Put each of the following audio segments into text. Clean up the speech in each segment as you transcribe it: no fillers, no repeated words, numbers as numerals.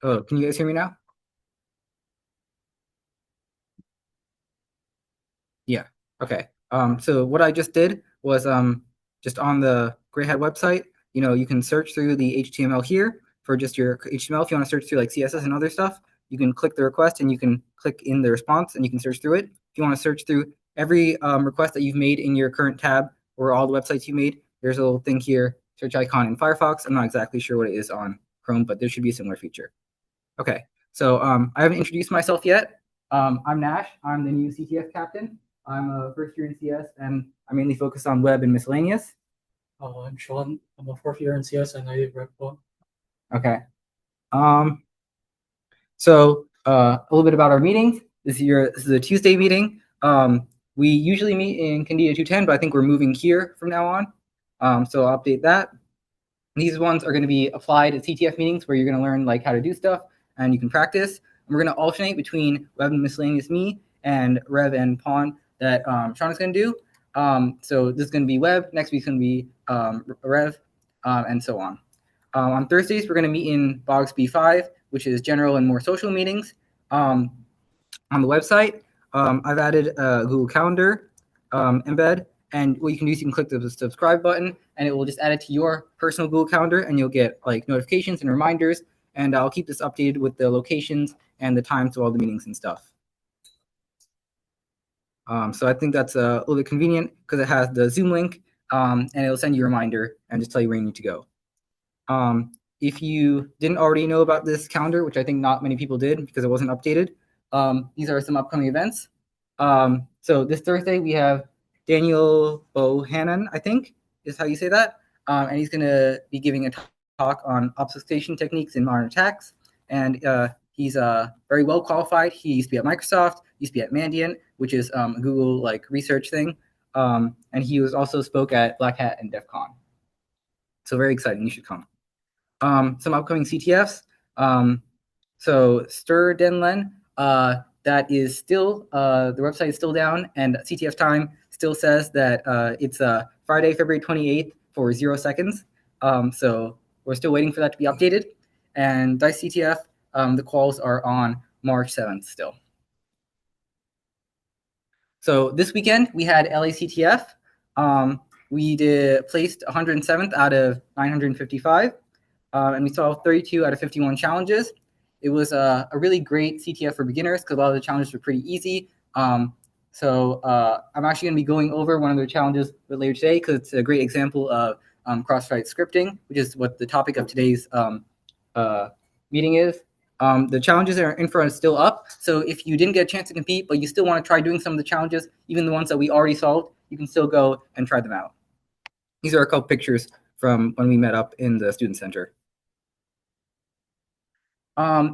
Oh, can you guys hear me now? Yeah. Okay. So what I just did was just on the GreyHat website, you can search through the HTML here for just your HTML. If you want to search through like CSS and other stuff, you can click the request and you can click in the response and you can search through it. If you want to search through every request that you've made in your current tab or all the websites you made, there's a little thing here, search icon in Firefox. I'm not exactly sure what it is on Chrome, but there should be a similar feature. Okay, so I haven't introduced myself yet. I'm Nash. I'm the new CTF captain. I'm a first year in CS, and I mainly focus on web and miscellaneous. I'm Sean. I'm a fourth year in CS and I did Red Bull. Okay. Um, so a little bit about our meetings. This is a Tuesday meeting. We usually meet in Candida 210, but I think we're moving here from now on. So I'll update that. These ones are going to be applied at CTF meetings where you're going to learn like how to do stuff and you can practice. And we're going to alternate between web and miscellaneous me and rev and pawn that Sean is going to do. So this is going to be web. Next week's going to be rev, and so on. On Thursdays, we're going to meet in Bogs B5, which is general and more social meetings. On the website, I've added a Google Calendar embed, and what you can do is you can click the subscribe button, and it will just add it to your personal Google Calendar, and you'll get like notifications and reminders. And I'll keep this updated with the locations and the times of all the meetings and stuff. So I think that's a little bit convenient because it has the Zoom link, and it'll send you a reminder and just tell you where you need to go. If you didn't already know about this calendar, which I think not many people did because it wasn't updated, these are some upcoming events. So this Thursday we have Daniel Bohannon, I think is how you say that, and he's going to be giving a talk on obfuscation techniques in modern attacks. And he's very well qualified. He used to be at Microsoft, used to be at Mandiant, which is a Google like research thing, and he was also spoke at Black Hat and DEF CON. So very exciting. You should come. Some upcoming CTFs. So Stir Denlen, that is still, the website is still down, and CTF time still says that it's Friday, February 28th for 0 seconds. So we're still waiting for that to be updated. And Dice CTF, the calls are on March 7th still. So this weekend we had LACTF. We placed 107th out of 955. And we saw 32 out of 51 challenges. It was a really great CTF for beginners because a lot of the challenges were pretty easy. So I'm actually going to be going over one of the challenges later today because it's a great example of cross-site scripting, which is what the topic of today's meeting is. The challenges are info is still up, so if you didn't get a chance to compete, but you still want to try doing some of the challenges, even the ones that we already solved, you can still go and try them out. These are a couple pictures from when we met up in the student center.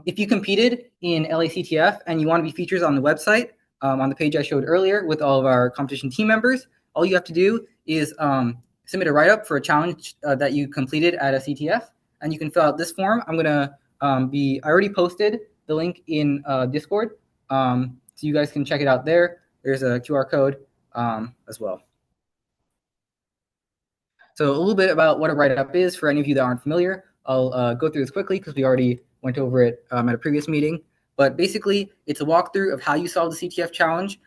If you competed in LACTF and you want to be featured on the website, on the page I showed earlier with all of our competition team members, all you have to do is submit a write-up for a challenge that you completed at a CTF, and you can fill out this form. I'm going to I already posted the link in Discord, so you guys can check it out there. There's a QR code as well. So a little bit about what a write-up is for any of you that aren't familiar. I'll go through this quickly because we already went over it at a previous meeting. But basically, it's a walkthrough of how you solved the CTF challenge.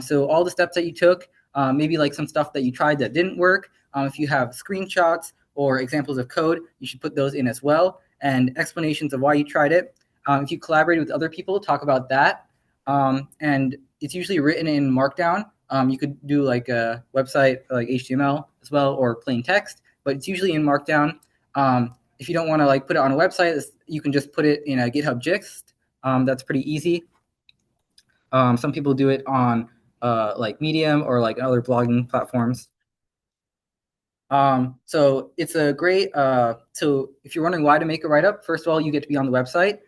So all the steps that you took, maybe like some stuff that you tried that didn't work. If you have screenshots or examples of code, you should put those in as well, and explanations of why you tried it. If you collaborated with other people, talk about that. And it's usually written in Markdown. You could do like a website like HTML as well, or plain text, but it's usually in Markdown. If you don't want to like put it on a website, you can just put it in a GitHub gist. That's pretty easy. Some people do it on like Medium or like other blogging platforms. So it's a great, so if you're wondering why to make a write-up, first of all, you get to be on the website.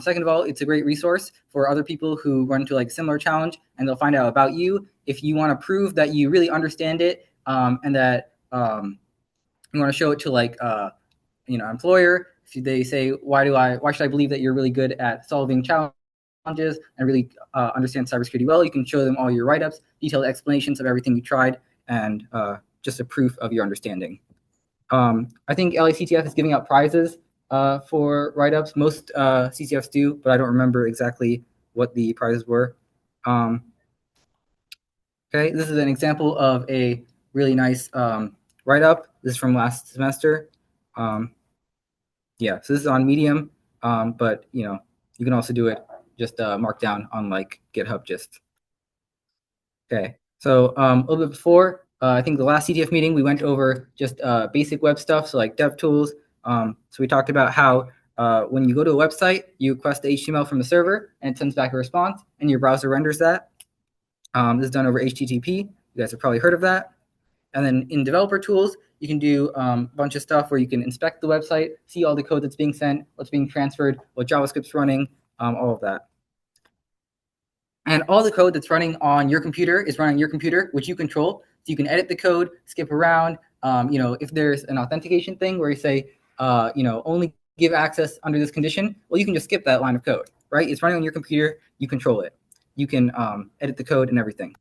Second of all, it's a great resource for other people who run into like a similar challenge, and they'll find out about you. If you want to prove that you really understand it, and that you want to show it to like employer, if they say why should I believe that you're really good at solving challenges and really understand cybersecurity well, you can show them all your write-ups, detailed explanations of everything you tried, and just a proof of your understanding. I think LACTF is giving out prizes for write-ups. Most CTFs do, but I don't remember exactly what the prizes were. Okay, this is an example of a really nice write-up. This is from last semester. Yeah, so this is on Medium, but you can also do it just markdown on like GitHub Gist. Okay, so a little bit before, I think the last CTF meeting, we went over just basic web stuff, so like dev tools. So we talked about how when you go to a website, you request the HTML from the server, and it sends back a response, and your browser renders that. This is done over HTTP. You guys have probably heard of that. And then in developer tools, you can do a bunch of stuff where you can inspect the website, see all the code that's being sent, what's being transferred, what JavaScript's running, all of that. And all the code that's running on your computer is running on your computer, which you control. So you can edit the code, skip around. If there's an authentication thing where you say, only give access under this condition, well, you can just skip that line of code, right? It's running on your computer. You control it. You can edit the code and everything.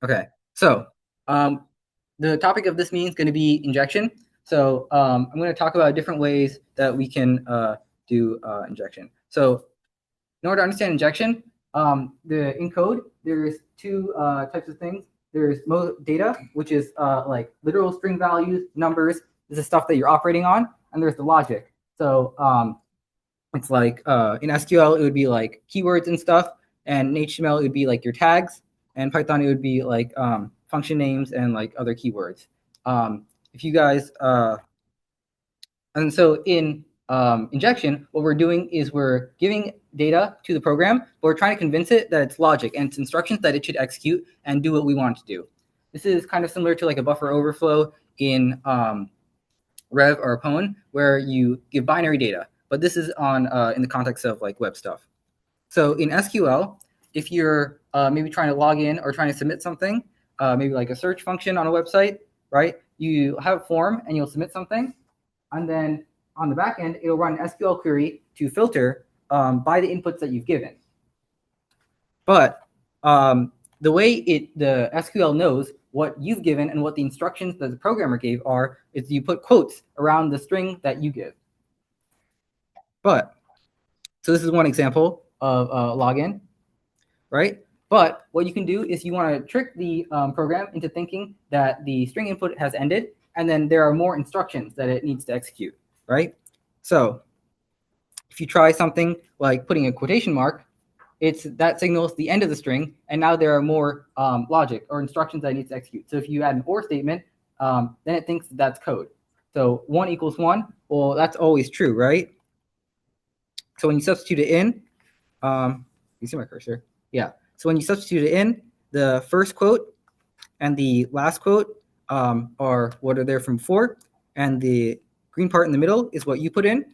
Okay, so the topic of this meeting is going to be injection. So I'm going to talk about different ways that we can do injection. So in order to understand injection, in code, there's two types of things. There's data, which is like literal string values, numbers. This is stuff that you're operating on. And there's the logic. So it's like in SQL, it would be like keywords and stuff. And in HTML, it would be like your tags. And Python, it would be like function names and like other keywords. If you guys, and so in injection, what we're doing is we're giving data to the program, but we're trying to convince it that it's logic and it's instructions that it should execute and do what we want it to do. This is kind of similar to like a buffer overflow in Rev or Pwn, where you give binary data, but this is on in the context of like web stuff. So in SQL, if you're maybe trying to log in or trying to submit something, maybe like a search function on a website, right? You have a form and you'll submit something, and then on the back end, it'll run an SQL query to filter by the inputs that you've given. But the way the SQL knows what you've given and what the instructions that the programmer gave are is you put quotes around the string that you give. So this is one example of login, right? But what you can do is you want to trick the program into thinking that the string input has ended, and then there are more instructions that it needs to execute, right? So if you try something like putting a quotation mark, that signals the end of the string, and now there are more logic or instructions that it needs to execute. So if you add an or statement, then it thinks that's code. So 1 equals 1, well, that's always true, right? So when you substitute it in, you see my cursor? Yeah. So when you substitute it in, the first quote and the last quote are what are there from before, and the green part in the middle is what you put in.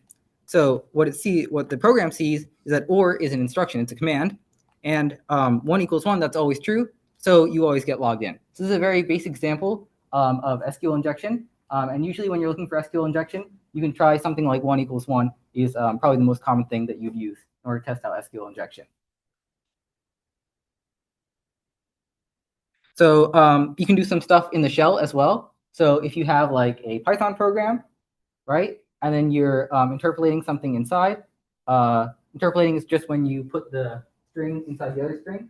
So what the program sees is that or is an instruction, it's a command, and 1 equals 1, that's always true, so you always get logged in. So this is a very basic example of SQL injection, and usually when you're looking for SQL injection, you can try something like 1 equals 1 is probably the most common thing that you'd use in order to test out SQL injection. So you can do some stuff in the shell as well. So if you have like a Python program, right, and then you're interpolating something inside. Interpolating is just when you put the string inside the other string.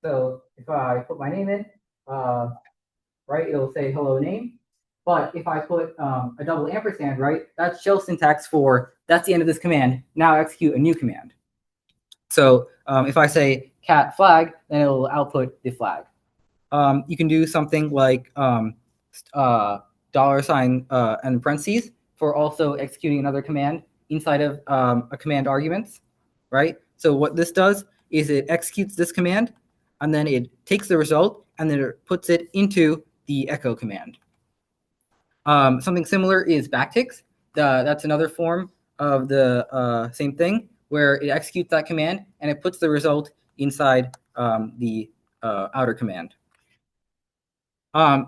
So if I put my name in, right, it'll say hello name. But if I put a double ampersand, right, that's shell syntax for that's the end of this command. Now execute a new command. So if I say cat flag, then it will output the flag. You can do something like dollar sign and parentheses for also executing another command inside of a command arguments, right? So what this does is it executes this command, and then it takes the result, and then it puts it into the echo command. Something similar is backticks. That's another form of the same thing, where it executes that command, and it puts the result inside the outer command.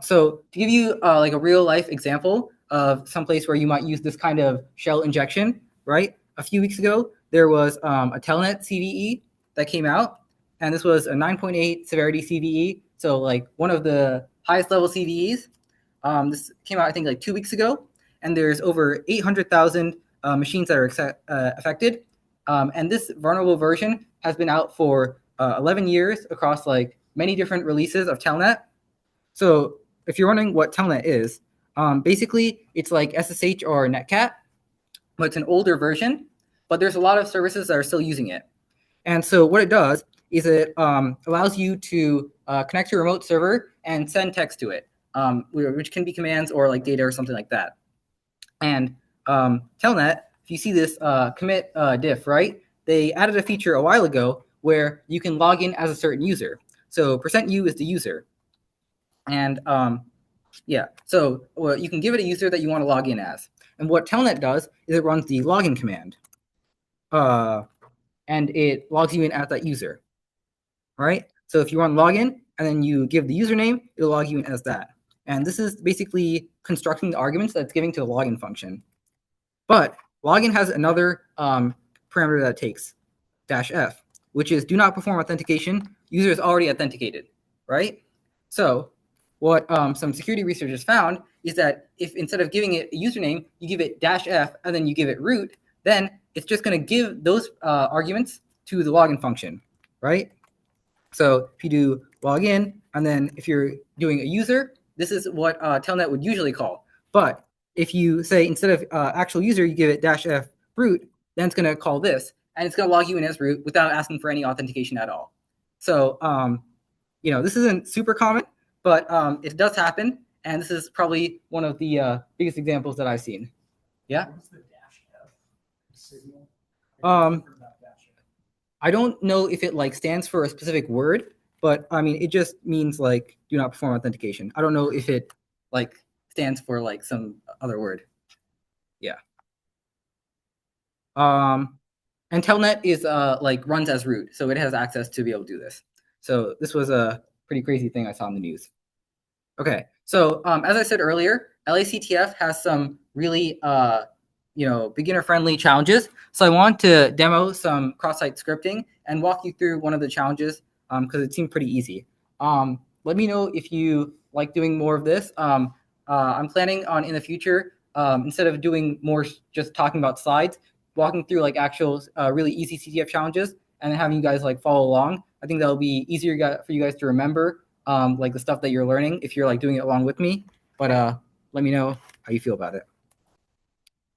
So to give you like a real life example of some place where you might use this kind of shell injection, right? A few weeks ago, there was a Telnet CVE that came out, and this was a 9.8 severity CVE. So like one of the highest level CVEs. This came out, I think, like 2 weeks ago, and there's over 800,000 machines that are affected. And this vulnerable version has been out for 11 years across like many different releases of Telnet. So if you're wondering what Telnet is, basically it's like SSH or Netcat, but it's an older version. But there's a lot of services that are still using it. And so what it does is it allows you to connect to a remote server and send text to it, which can be commands or like data or something like that. And Telnet, if you see this commit diff, right? They added a feature a while ago where you can log in as a certain user. So %u is the user. And yeah, so you can give it a user that you want to log in as. And what Telnet does is it runs the login command. And it logs you in as that user, right? So if you run login and then you give the username, it'll log you in as that. And this is basically constructing the arguments that it's giving to the login function. But login has another parameter that it takes, -f, which is do not perform authentication. User is already authenticated, right? So what some security researchers found is that if instead of giving it a username, you give it -f and then you give it root, then it's just going to give those arguments to the login function, right? So if you do login, and then if you're doing a user, this is what Telnet would usually call. But if you say instead of actual user, you give it -f root, then it's going to call this, and it's going to log you in as root without asking for any authentication at all. So this isn't super common, but it does happen, and this is probably one of the biggest examples that I've seen. Yeah. What's the -f signal? I don't know if it like stands for a specific word, but I mean it just means like do not perform authentication. I don't know if it like stands for like some other word. Yeah. And Telnet is like runs as root, so it has access to be able to do this. So this was a pretty crazy thing I saw in the news. Okay, so as I said earlier, LACTF has some really beginner-friendly challenges. So I want to demo some cross-site scripting and walk you through one of the challenges because it seemed pretty easy. Let me know if you like doing more of this. I'm planning on in the future, instead of doing more just talking about slides, walking through like actual really easy CTF challenges and then having you guys like follow along. I think that'll be easier for you guys to remember like the stuff that you're learning if you're like doing it along with me. But let me know how you feel about it.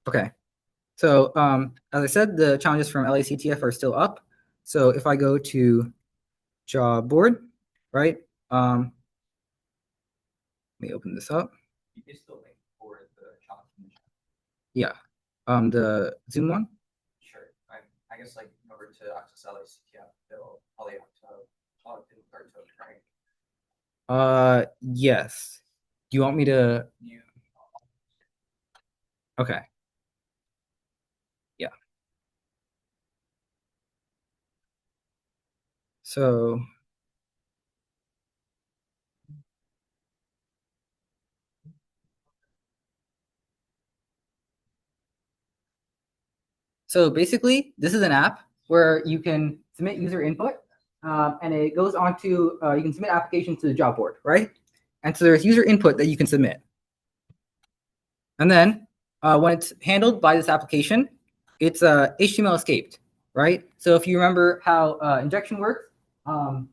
Okay. So as I said, the challenges from LACTF are still up. So if I go to job board, right? Let me open this up. You can still link for the challenge in the chat. Yeah. The Zoom one? Sure. I guess like in order to access LACTF, they'll probably have to log in with our token, right? Yes. Do you want me to? Yeah. Okay. Yeah. So basically, this is an app where you can submit user input, and it goes on to you can submit applications to the job board, right? And so there's user input that you can submit. And then when it's handled by this application, it's HTML escaped, right? So if you remember how injection works, in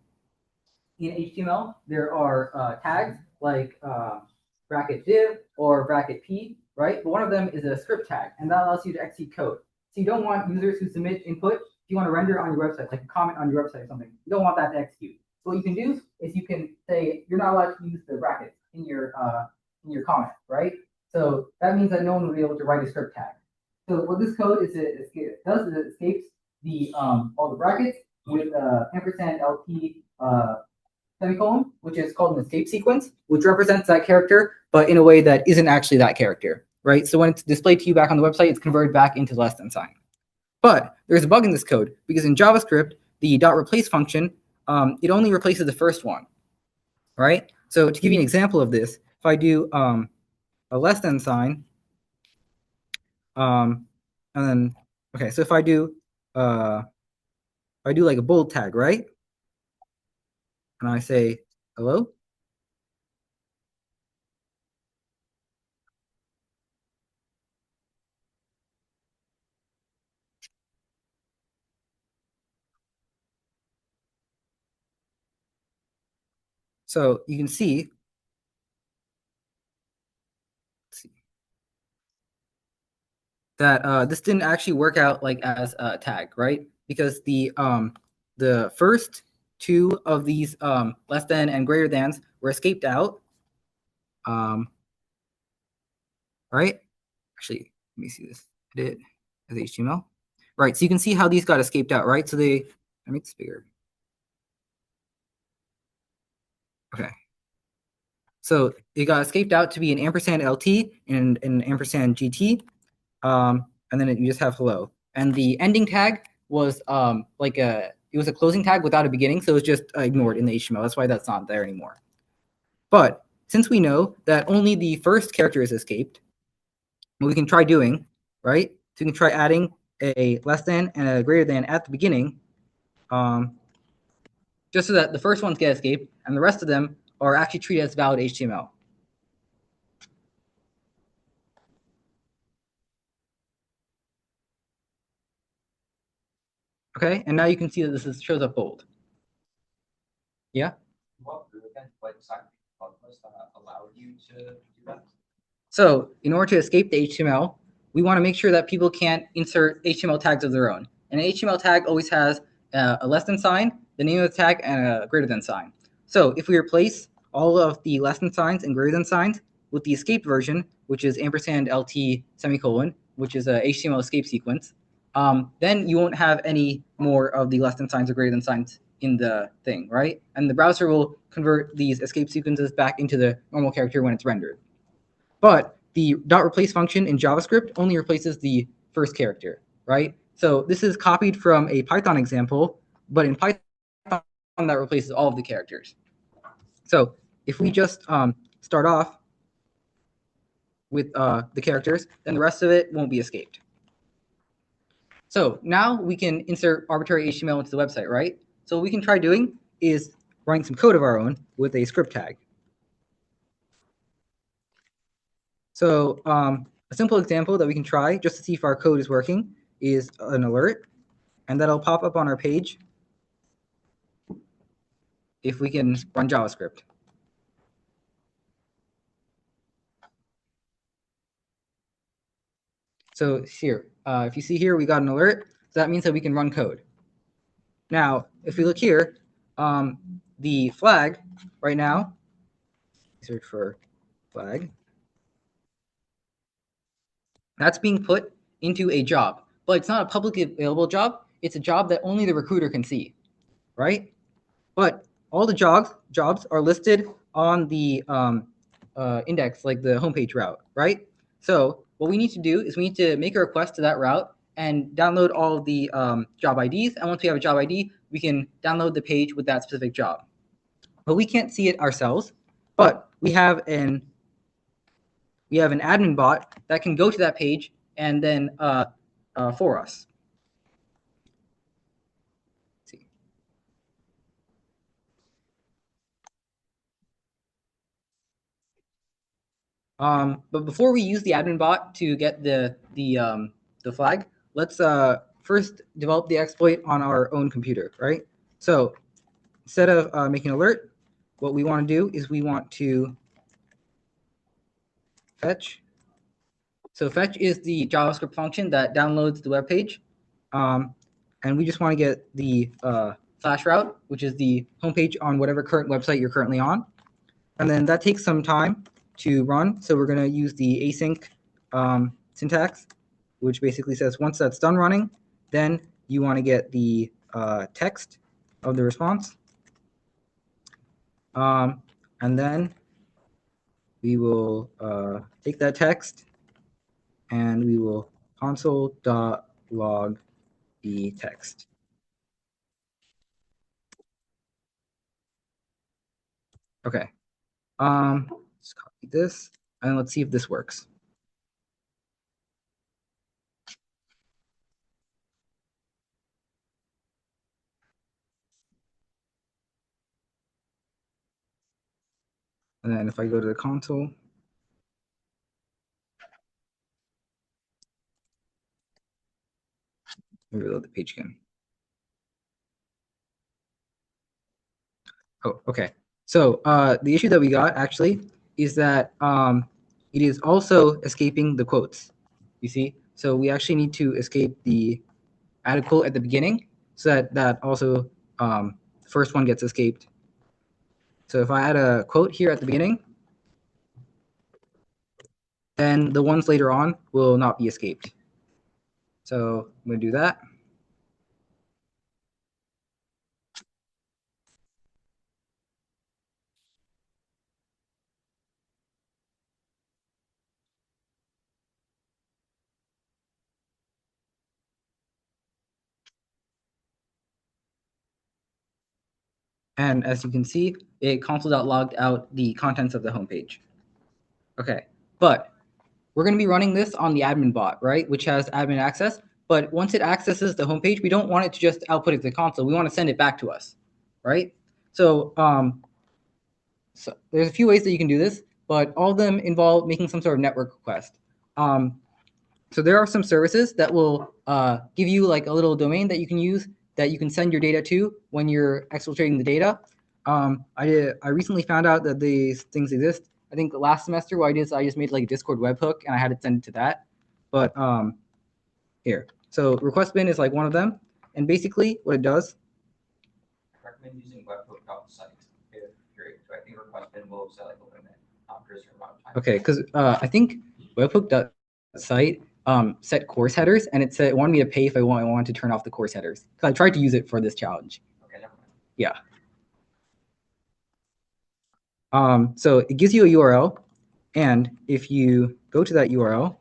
HTML, there are tags like bracket div or bracket p, right? But one of them is a script tag, and that allows you to execute code. So you don't want users who submit input, if you want to render on your website, like a comment on your website or something, you don't want that to execute. So what you can do is you can say you're not allowed to use the brackets in your comment, right? So that means that no one will be able to write a script tag. So what this code is it does is it escapes the all the brackets with ampersand LP semicolon, which is called an escape sequence, which represents that character, but in a way that isn't actually that character, right? So when it's displayed to you back on the website, it's converted back into less than sign. But there's a bug in this code because in JavaScript, the .replace function, it only replaces the first one, right? So to give you an example of this, if I do a less than sign, and then, okay, so if I do like a bold tag, right? And I say hello, So you can see, let's see, that this didn't actually work out like as a tag, right? Because the first two of these less than and greater thans were escaped out. Right? Actually, let me see this. Edit as HTML. Right. So you can see how these got escaped out, right? So they, let me make this bigger. Okay. So it got escaped out to be an ampersand LT and an ampersand GT. And then you just have hello. And the ending tag was it was a closing tag without a beginning, so it was just ignored in the HTML. That's why that's not there anymore. But since we know that only the first character is escaped, what we can try doing, right? So we can try adding a less than and a greater than at the beginning, just so that the first ones get escaped and the rest of them are actually treated as valid HTML. Okay, and now you can see that this shows up bold. Yeah? What exactly was that allowed you to do that? So in order to escape the HTML, we want to make sure that people can't insert HTML tags of their own. And an HTML tag always has a less than sign, the name of the tag, and a greater than sign. So if we replace all of the less than signs and greater than signs with the escaped version, which is ampersand LT semicolon, which is a HTML escape sequence, then you won't have any more of the less than signs or greater than signs in the thing, right? And the browser will convert these escape sequences back into the normal character when it's rendered. But the dot replace function in JavaScript only replaces the first character, right? So this is copied from a Python example, but in Python that replaces all of the characters. So if we just start off with the characters, then the rest of it won't be escaped. So now we can insert arbitrary HTML into the website, right? So what we can try doing is writing some code of our own with a script tag. So a simple example that we can try just to see if our code is working is an alert, and that'll pop up on our page if we can run JavaScript. So here, if you see here, we got an alert. So that means that we can run code. Now, if we look here, the flag right now, search for flag, that's being put into a job, but it's not a publicly available job. It's a job that only the recruiter can see, right? But all the jobs are listed on the index, like the homepage route, right? So what we need to do is we need to make a request to that route and download all of the job IDs. And once we have a job ID, we can download the page with that specific job. But we can't see it ourselves, but we have an admin bot that can go to that page and then for us. Let's see. But before we use the admin bot to get the flag, let's first develop the exploit on our own computer, right? So instead of making an alert, what we want to do is we want to fetch. So fetch is the JavaScript function that downloads the web page, and we just want to get the flash route, which is the homepage on whatever current website you're currently on, and then that takes some time to run. So we're going to use the async syntax, which basically says once that's done running, then you want to get the text of the response. And then we will take that text and we will console.log the text. Okay. Let's copy this and let's see if this works. And then if I go to the console, reload the page again. Oh, okay. So the issue that we got actually is that it is also escaping the quotes. You see, so we actually need to escape the add a quote at the beginning, so that also the first one gets escaped. So if I add a quote here at the beginning, then the ones later on will not be escaped. So I'm going to do that. And as you can see, it console.logged out the contents of the homepage. Okay, but we're going to be running this on the admin bot, right, which has admin access. But once it accesses the homepage, we don't want it to just output it to the console. We want to send it back to us, right? So, so there's a few ways that you can do this, but all of them involve making some sort of network request. So there are some services that will give you like a little domain that you can use that you can send your data to when you're exfiltrating the data. I recently found out that these things exist. I think last semester what I did is I just made like a Discord webhook and I had it send it to that. But here, so request bin is like one of them, and basically what it does. I recommend using webhook.site. I think request bin will set like a limit after a certain amount of time. Okay, because I think webhook.site set course headers, and it said it wanted me to pay if I wanted to turn off the course headers. Because I tried to use it for this challenge. Okay, never mind. Yeah. So it gives you a URL, and if you go to that URL,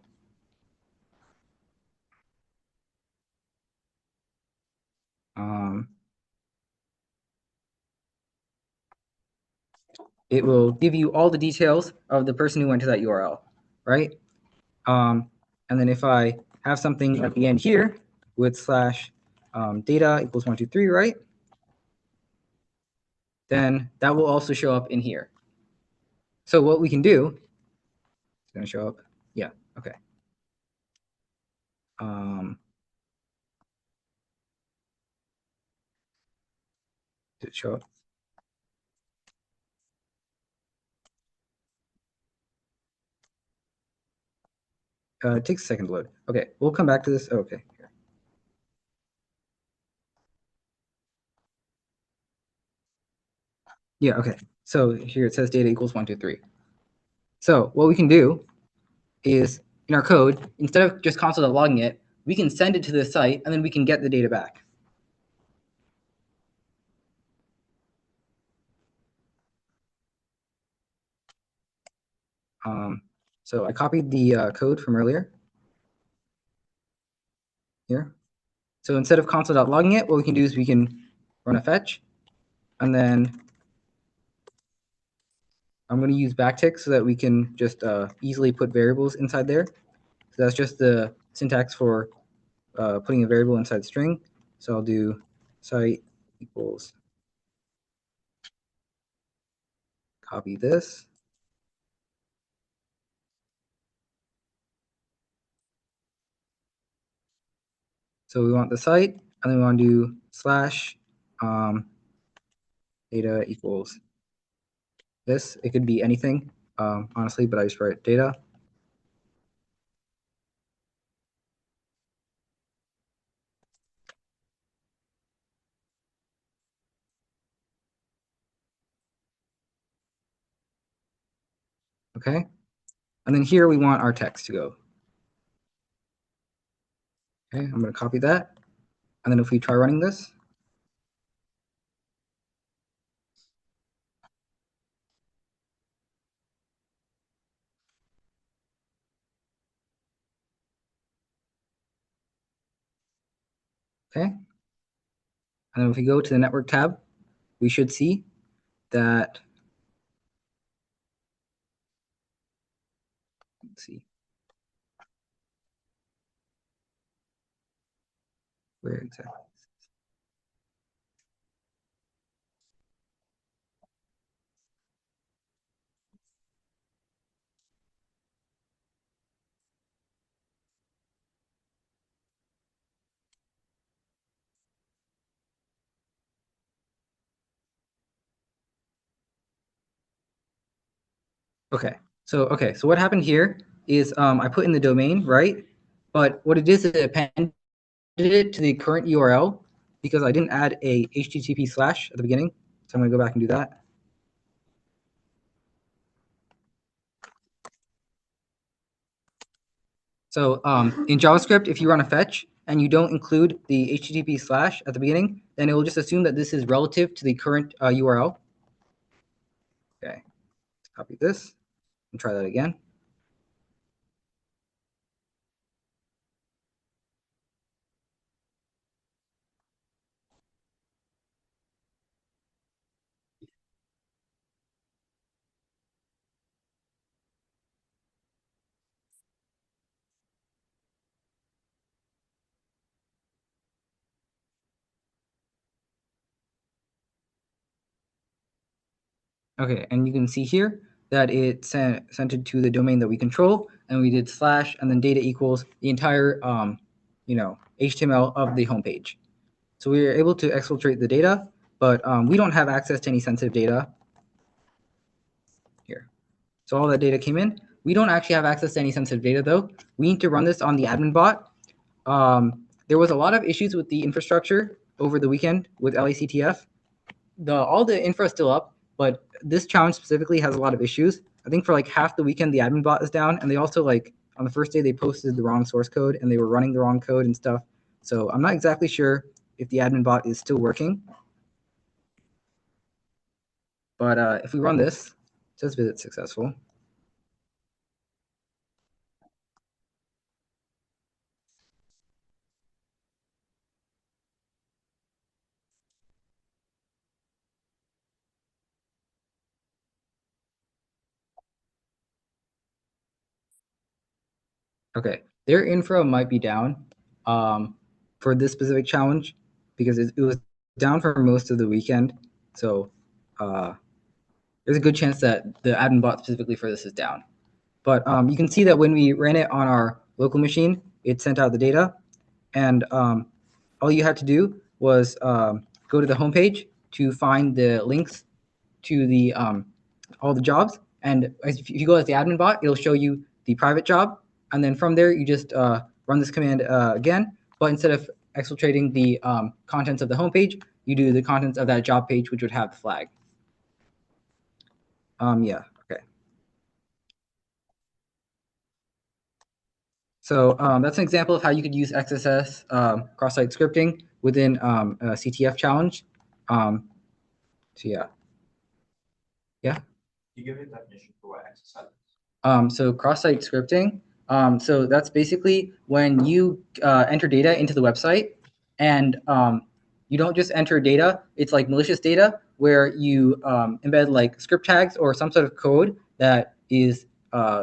it will give you all the details of the person who went to that URL, right? And then if I have something at the end here with slash data equals 123, right? Then that will also show up in here. So what we can do, it's going to show up. Yeah, okay. Did it show up? It takes a second to load. Okay, we'll come back to this. Oh, okay. Here. Yeah, okay. So here it says data equals 123. So what we can do is in our code, instead of just console.logging it, we can send it to the site and then we can get the data back. So I copied the code from earlier here. So instead of console.logging it, what we can do is we can run a fetch, and then I'm going to use backtick so that we can just easily put variables inside there. So that's just the syntax for putting a variable inside the string. So I'll do site equals copy this. So we want the site, and then we want to do slash data equals this. It could be anything, honestly, but I just write data. Okay, and then here we want our text to go. Okay, I'm going to copy that, and then if we try running this, okay, and then if we go to the network tab, we should see that, let's see, where exactly? Okay, so what happened here is I put in the domain, right? But what it is, it appended it to the current URL because I didn't add a HTTP / at the beginning. So I'm going to go back and do that. So in JavaScript, if you run a fetch and you don't include the HTTP / at the beginning, then it will just assume that this is relative to the current URL. Okay, let's copy this and try that again. Okay, and you can see here that it sent it to the domain that we control, and we did / and then data equals the entire HTML of the homepage. So we were able to exfiltrate the data, but we don't have access to any sensitive data here. So all that data came in. We don't actually have access to any sensitive data though. We need to run this on the admin bot. There was a lot of issues with the infrastructure over the weekend with LACTF. All the infra is still up, but this challenge specifically has a lot of issues. I think for like half the weekend, the admin bot is down, and they also like on the first day they posted the wrong source code and they were running the wrong code and stuff. So I'm not exactly sure if the admin bot is still working. But if we run this, it says visit successful. Okay, their infra might be down for this specific challenge because it was down for most of the weekend. So there's a good chance that the admin bot specifically for this is down. But you can see that when we ran it on our local machine, it sent out the data. And all you had to do was go to the homepage to find the links to the all the jobs. And if you go as the admin bot, it'll show you the private job. And then from there, you just run this command again. But instead of exfiltrating the contents of the homepage, you do the contents of that job page, which would have the flag. Yeah, okay. So that's an example of how you could use XSS cross-site scripting within a CTF challenge. So yeah. Yeah. Can you give a definition for what XSS is? So cross-site scripting. So that's basically when you enter data into the website and you don't just enter data, it's like malicious data where you embed like script tags or some sort of code that is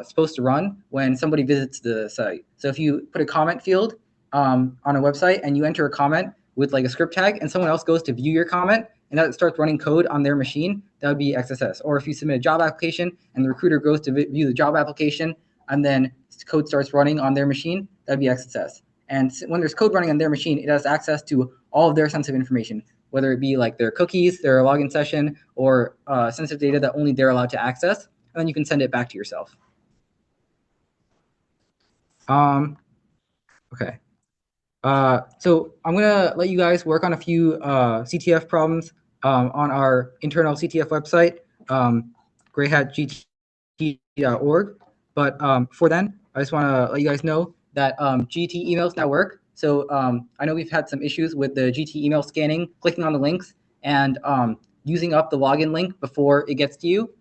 supposed to run when somebody visits the site. So if you put a comment field on a website and you enter a comment with like a script tag and someone else goes to view your comment and that starts running code on their machine, that would be XSS. Or if you submit a job application and the recruiter goes to view the job application and then code starts running on their machine, that would be XSS. And when there's code running on their machine, it has access to all of their sensitive information, whether it be like their cookies, their login session, or sensitive data that only they're allowed to access, and then you can send it back to yourself. Okay. So I'm gonna let you guys work on a few CTF problems on our internal CTF website, GreyHatGT.org. But for then, I just want to let you guys know that GT emails now work. So I know we've had some issues with the GT email scanning, clicking on the links, and using up the login link before it gets to you.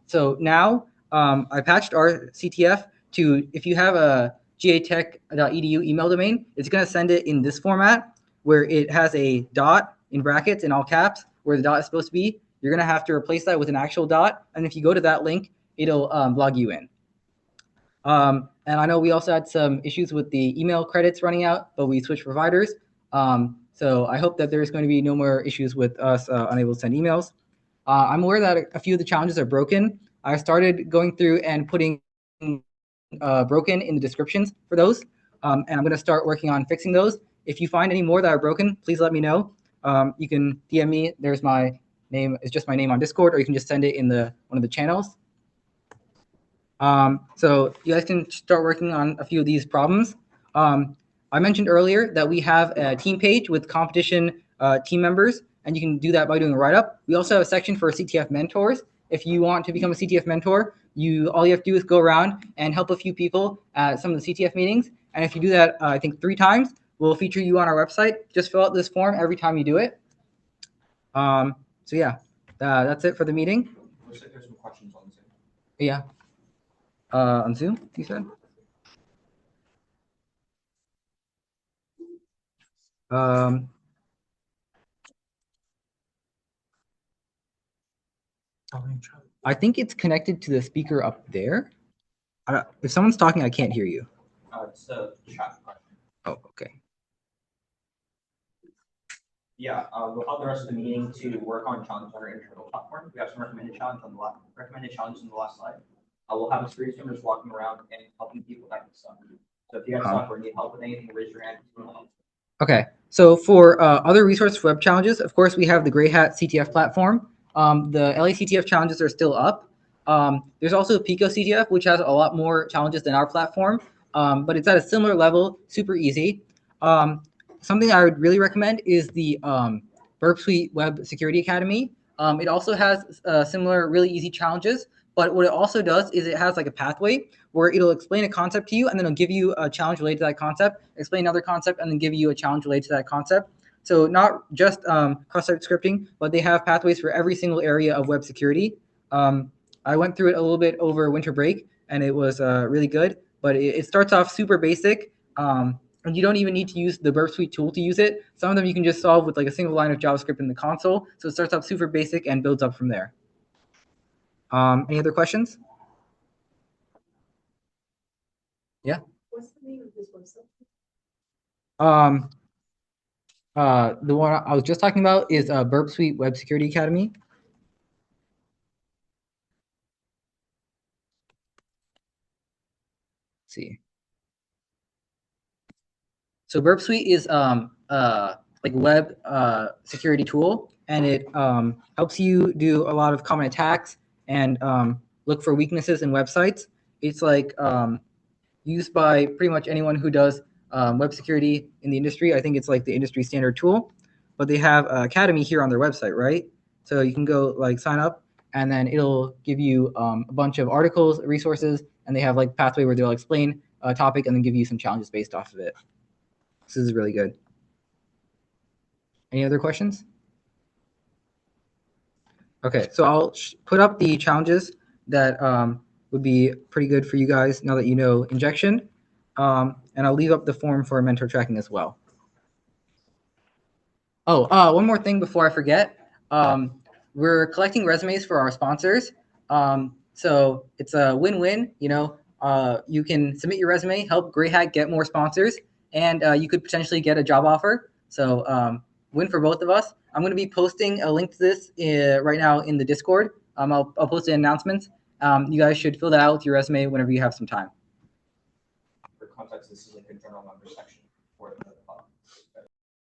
So now I patched our CTF to, if you have a gatech.edu email domain, it's going to send it in this format where it has a dot in brackets in all caps where the dot is supposed to be. You're going to have to replace that with an actual dot. And if you go to that link, it'll log you in. And I know we also had some issues with the email credits running out, but we switched providers. So I hope that there's going to be no more issues with us unable to send emails. I'm aware that a few of the challenges are broken. I started going through and putting broken in the descriptions for those. And I'm going to start working on fixing those. If you find any more that are broken, please let me know. You can DM me. There's my name. It's just my name on Discord, or you can just send it in one of the channels. So you guys can start working on a few of these problems. I mentioned earlier that we have a team page with competition team members, and you can do that by doing a write-up. We also have a section for CTF mentors. If you want to become a CTF mentor, all you have to do is go around and help a few people at some of the CTF meetings. And if you do that, I think 3 times, we'll feature you on our website. Just fill out this form every time you do it. So yeah, that's it for the meeting. Looks like there's some questions on Zoom. Yeah. On Zoom, you said? I think it's connected to the speaker up there. If someone's talking, I can't hear you. It's a chat question. Oh, okay. Yeah, we'll have the rest of the meeting to work on challenges on our internal platform. We have some recommended challenges on the last slide. We'll have experienced members walking around and helping people that can suck. So if you guys suck or need help with anything, raise your hand. Okay. So for other resource web challenges, of course, we have the GreyHatCT platform. The LA CTF challenges are still up. There's also Pico CTF, which has a lot more challenges than our platform, but it's at a similar level, super easy. Something I would really recommend is the Burp Suite Web Security Academy. It also has similar, really easy challenges, but what it also does is it has like a pathway where it'll explain a concept to you, and then it'll give you a challenge related to that concept, explain another concept, and then give you a challenge related to that concept. So not just cross-site scripting, but they have pathways for every single area of web security. I went through it a little bit over winter break, and it was really good, but it starts off super basic. And you don't even need to use the Burp Suite tool to use it. Some of them you can just solve with like a single line of JavaScript in the console. So it starts off super basic and builds up from there. Any other questions? Yeah. What's the name of this website? The one I was just talking about is Burp Suite Web Security Academy. Let's see. So Burp Suite is like web security tool, and it helps you do a lot of common attacks and look for weaknesses in websites. It's like used by pretty much anyone who does web security in the industry. I think it's like the industry standard tool, but they have Academy here on their website, right? So you can go like sign up, and then it'll give you a bunch of articles, resources, and they have like pathway where they'll explain a topic and then give you some challenges based off of it. This is really good. Any other questions? Okay, so I'll put up the challenges that would be pretty good for you guys now that you know injection. And I'll leave up the form for mentor tracking as well. Oh, one more thing before I forget. We're collecting resumes for our sponsors. So it's a win-win. You know, you can submit your resume, help GreyHat get more sponsors, and you could potentially get a job offer. So win for both of us. I'm going to be posting a link to this right now in the Discord. I'll post the announcements. You guys should fill that out with your resume whenever you have some time. For context, this is like a general member section for the